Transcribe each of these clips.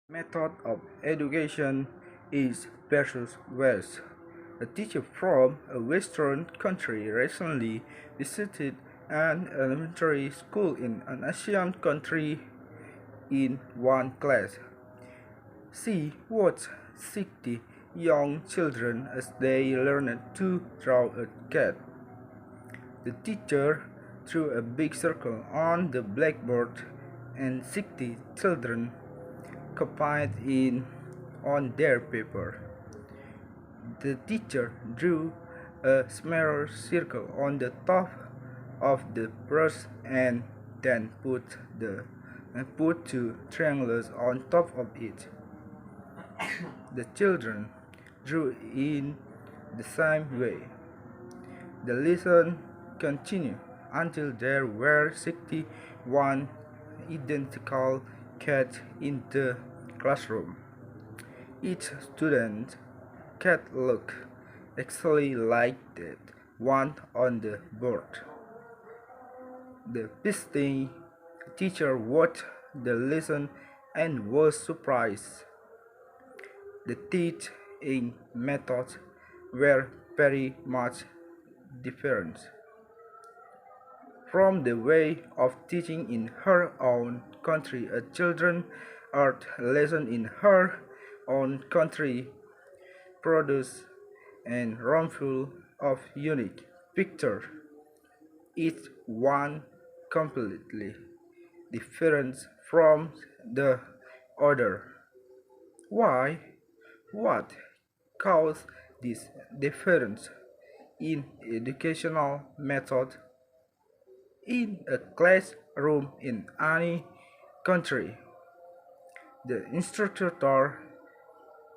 Method of education East versus West. A teacher from a Western country recently visited an elementary school in an Asian country in one class. She watched 60 young children as they learned to draw a cat. The teacher drew a big circle on the blackboard and 60 children copied in on their paper. The teacher drew a smaller circle on the top of the brush and then put two triangles on top of it. The children drew in the same way. The lesson continued until there were 61 identical cats in the classroom. Each student cat looked exactly like that one on the board. The visiting teacher watched the lesson and was surprised. The teaching methods were very much different from the way of teaching in her own country. A children art lesson in her own country produced a roomful of unique pictures, each one completely different from the other. Why? What caused this difference in educational method? In a classroom in any country, the instructor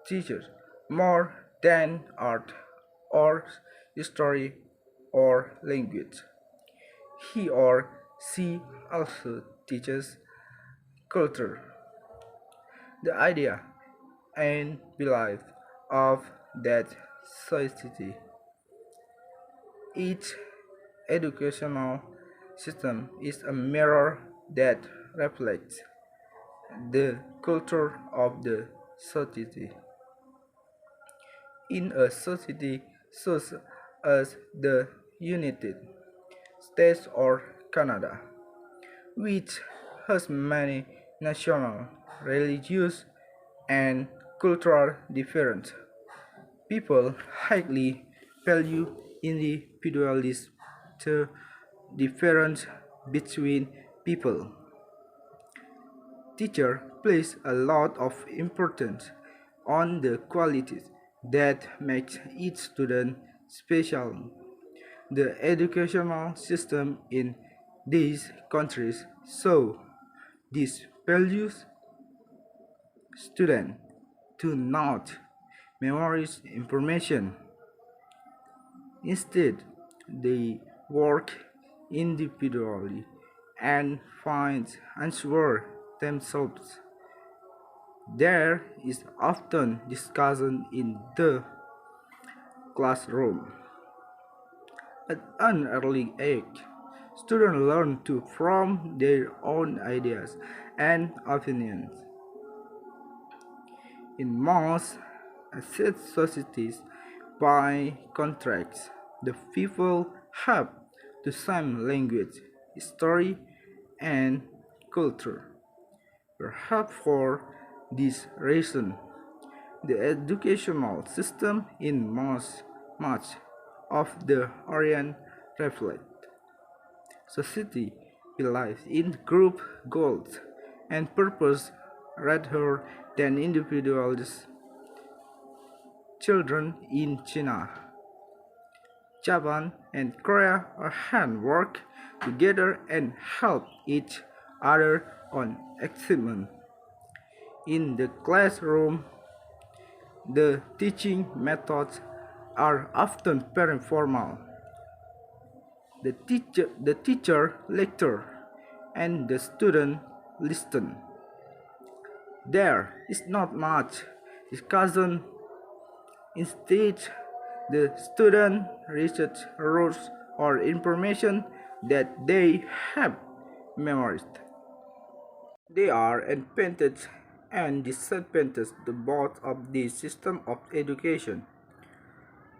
teaches more than art or history or language. He or she also teaches culture, the idea and belief of that society. Each educational system is a mirror that reflects the culture of the society. In a society such as the United States or Canada, which has many national, religious, and cultural differences, people highly value individualism, the difference between people. Teacher place a lot of importance on the qualities that makes each student special. The educational system in these countries show these values students to not memorize information. Instead, they work individually and find answers themselves. There is often discussion in the classroom. At an early age, students learn to form their own ideas and opinions. In most asset societies, by contrast, the people have the same language, history, and culture. Perhaps for this reason, the educational system in much of the Orient reflect society believes in group goals and purpose rather than individuals. Children in China, Japan, and Korea hand work together and help each other on achievement. In the classroom, the teaching methods are often very formal. The teacher lectures and the student listen. There is not much discussion. Instead, the student research rules or information that they have memorized. They are invented and disadvantages to both of these systems of education.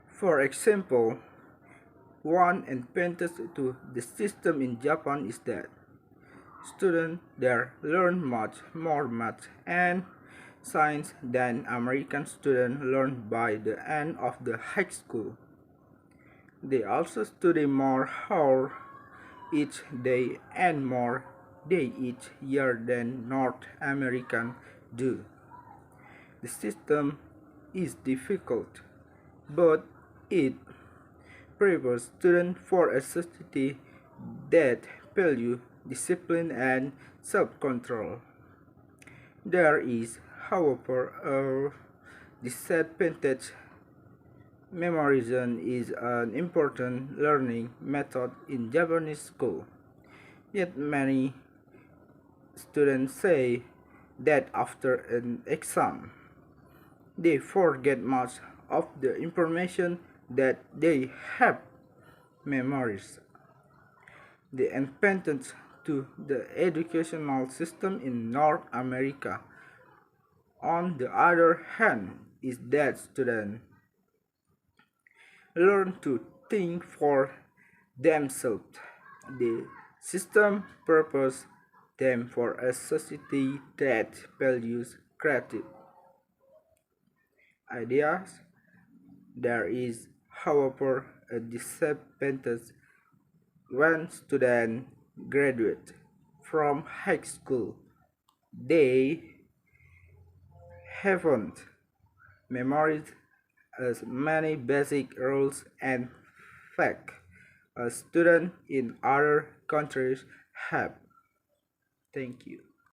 For example, one advantage to the system in Japan is that students there learn much more math and science than American students learn by the end of the high school. They also study more hours each day and more day each year than North Americans do. The system is difficult, but it prepares students for a society that values discipline and self-control. There is, however, a disadvantage. Memorization is an important learning method in Japanese school. Yet many students say that after an exam, they forget much of the information that they have memorized. The advantage to the educational system in North America, on the other hand, is that students learn to think for themselves. The system prepares them for a society that values creative ideas. There is, however, a disadvantage when students graduate from high school. They haven't memorized as many basic rules and facts as students in other countries have. Thank you.